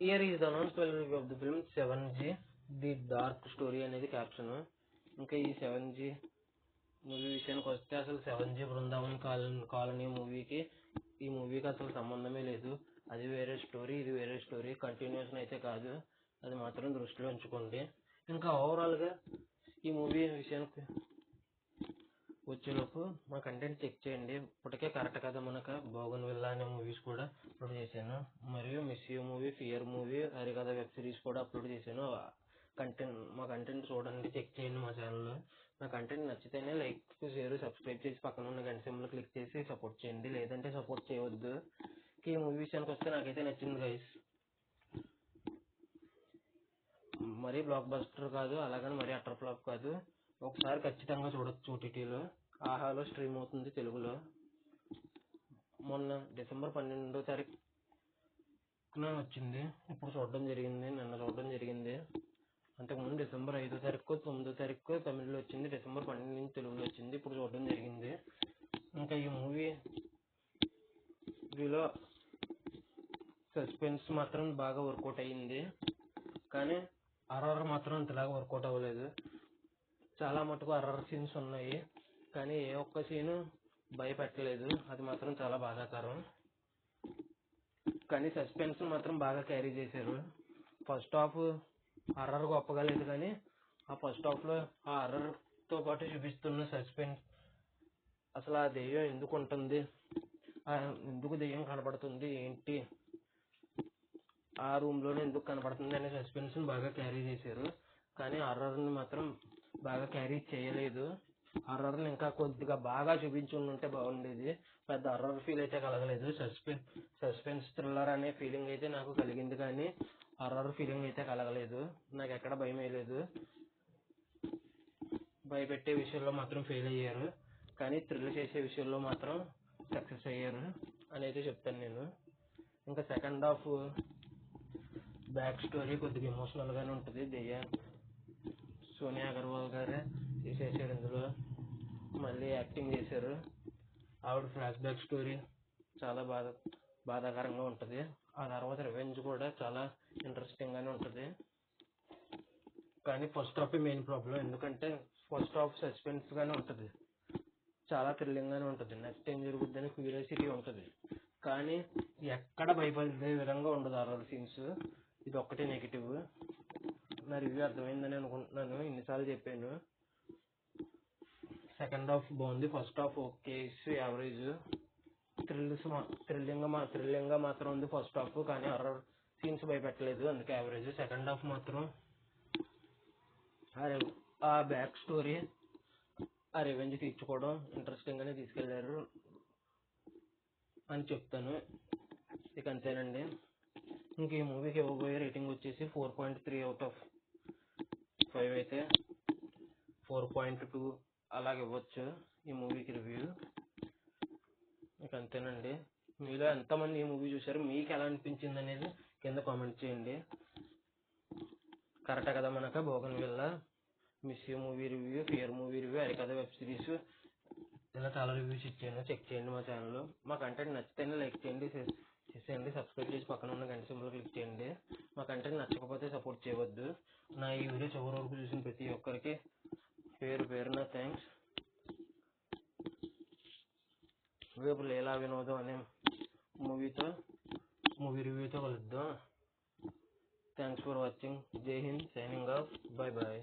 Year is announcement of the film 7G the dark story అనేది caption. ఇంకా ఈ 7G movie విషయానికి వస్తే అసలు 7G బృందావన్ కాలనీ మూవీకి ఈ మూవీకి అసలు సంబంధమే లేదు. అది వేరే స్టోరీ, ఇది వేరే స్టోరీ, కంటిన్యూషన్ అయితే కాదు. అది మాత్రం దృష్టిలో ఉంచుకోండి. ఇంకా ఓవరాల్గా ఈ మూవీ విషయానికి వచ్చేలోపు మా కంటెంట్ చెక్ చేయండి. ఇప్పటికే కరెక్ట్ కదా మనకు బోగన్విల్లా అనే మూవీస్ కూడా అప్లోడ్ చేశాను, మరియు miss you movie, fear movie, Harikatha web series కూడా అప్లోడ్ చేశాను. మా కంటెంట్ చూడండి, చెక్ చేయండి మా ఛానల్లో. నా కంటెంట్ నచ్చితేనే లైక్, షేర్, సబ్స్క్రైబ్ చేసి పక్కన ఉన్న గంట సింబల్ క్లిక్ చేసి సపోర్ట్ చేయండి, లేదంటే సపోర్ట్ చేయవద్దు. ఈ మూవీ విషయానికి వస్తే నాకైతే నచ్చింది గైస్. మరీ బ్లాక్ బస్టర్ కాదు, అలాగని మరీ అటర్ ఫ్లాప్ కాదు. ఒకసారి ఖచ్చితంగా చూడొచ్చు. ఓటీటీలో ఆహాలో స్ట్రీమ్ అవుతుంది తెలుగులో. మొన్న డిసెంబర్ 12వ తారీఖున వచ్చింది. ఇప్పుడు చూడడం జరిగింది, నిన్న చూడడం జరిగింది. అంతకుముందు డిసెంబర్ 5వ తారీఖు 9వ తారీఖు తమిళ్లో వచ్చింది. డిసెంబర్ 12 నుంచి తెలుగులో వచ్చింది. ఇప్పుడు చూడడం జరిగింది. ఇంకా ఈ మూవీలో సస్పెన్స్ మాత్రం బాగా వర్కౌట్ అయ్యింది, కానీ హర్రర్ మాత్రం అంతలాగా వర్కౌట్ అవ్వలేదు. చాలా మటుకు హర్రర్ సీన్స్ ఉన్నాయి, కానీ ఏ ఒక్క సీను భయపెట్టలేదు. అది మాత్రం చాలా బాధాకరం. కానీ సస్పెన్స్ మాత్రం బాగా క్యారీ చేశారు. ఫస్ట్ హాఫ్ హర్రర్ గొప్పగా లేదు, కానీ ఆ ఫస్ట్ హాఫ్లో ఆ హర్రర్తో పాటు చూపిస్తున్న సస్పెన్స్, అసలు ఆ దెయ్యం ఎందుకు ఉంటుంది, ఎందుకు దెయ్యం కనపడుతుంది, ఏంటి ఆ రూమ్లోనే ఎందుకు కనపడుతుంది అనే సస్పెన్స్ని బాగా క్యారీ చేశారు. కానీ హర్రర్ని మాత్రం బాగా క్యారీ చేయలేదు. హర్రర్ని ఇంకా కొద్దిగా బాగా చూపించి ఉంటే బాగుండేది. పెద్ద హర్రర్ ఫీల్ అయితే కలగలేదు. సస్పెన్స్ థ్రిల్లర్ అనే ఫీలింగ్ అయితే నాకు కలిగింది, కానీ హర్రర్ ఫీలింగ్ అయితే కలగలేదు. నాకు ఎక్కడ భయం వేయలేదు. భయపెట్టే విషయంలో మాత్రం ఫెయిల్ అయ్యారు, కానీ థ్రిల్ చేసే విషయంలో మాత్రం సక్సెస్ అయ్యారు అనేది చెప్తాను నేను. ఇంకా సెకండ్ హాఫ్ బ్యాక్ స్టోరీ కొద్దిగా ఎమోషనల్గానే ఉంటుంది. సోనియా అగర్వాల్ గారే తీసేసారు ఇందులో, మళ్ళీ యాక్టింగ్ చేశారు. ఆవిడ ఫ్లాష్ బ్యాక్ స్టోరీ చాలా బాధాకరంగా ఉంటుంది. ఆ తర్వాత రివెంజ్ కూడా చాలా ఇంట్రెస్టింగ్గానే ఉంటుంది. కానీ ఫస్ట్ హాఫ్ మెయిన్ ప్రాబ్లం, ఎందుకంటే ఫస్ట్ హాఫ్ సస్పెన్స్గానే ఉంటుంది, చాలా థ్రిల్లింగ్గానే ఉంటుంది. నెక్స్ట్ ఏం జరుగుతుందని క్యూరియాసిటీ ఉంటుంది, కానీ ఎక్కడ భయపడే విధంగా ఉండదు హర్రర్ సీన్స్. ఇది ఒక్కటే నెగిటివ్. నా రివ్యూ అర్థమైందని అనుకుంటున్నాను, ఇన్నిసార్లు చెప్పాను. సెకండ్ హాఫ్ బాగుంది, ఫస్ట్ హాఫ్ ఓకే యావరేజ్. థ్రిల్లింగ్గా మాత్రం ఉంది ఫస్ట్ హాఫ్, కానీ హర్రర్ సీన్స్ భయపెట్టలేదు, అందుకే యావరేజ్. సెకండ్ హాఫ్ మాత్రం ఆ బ్యాక్ స్టోరీ, ఆ రివెంజ్ తీర్చుకోవడం ఇంట్రెస్టింగ్గానే తీసుకెళ్లారు అని చెప్తాను. ఇక అంతేనండి. ఇంక ఈ మూవీకి ఇవ్వబోయే రేటింగ్ వచ్చేసి 4.3/5 అయితే 4.2 అలాగే ఇవ్వచ్చు ఈ మూవీకి రివ్యూ. ఇక అంతేనండి. మీలో ఎంతమంది ఈ మూవీ చూశారు, మీకు ఎలా అనిపించింది అనేది కింద కామెంట్ చేయండి. కరెక్టే కదా మనకు bougainvillea, miss you movie review, fear movie review, Harikatha web series, ఇలా చాలా రివ్యూస్ ఇచ్చాను. చెక్ చేయండి మా ఛానల్లో. మా కంటెంట్ నచ్చితేనే లైక్ చేయండి, సబ్స్క్రైబ్ చేసి పక్కన ఉన్న గంట సింబల్ క్లిక్ చేయండి. మా కంటెంట్ నచ్చకపోతే సపోర్ట్ చేయవద్దు. నా ఈ వీడియో చివరి వరకు చూసిన ప్రతి ఒక్కరికి పేరున థ్యాంక్స్. రేపు లీలా వినోదం అనే మూవీ రివ్యూతో కలుద్దాం. Thanks for watching. Jai Hind. Signing off. Bye bye.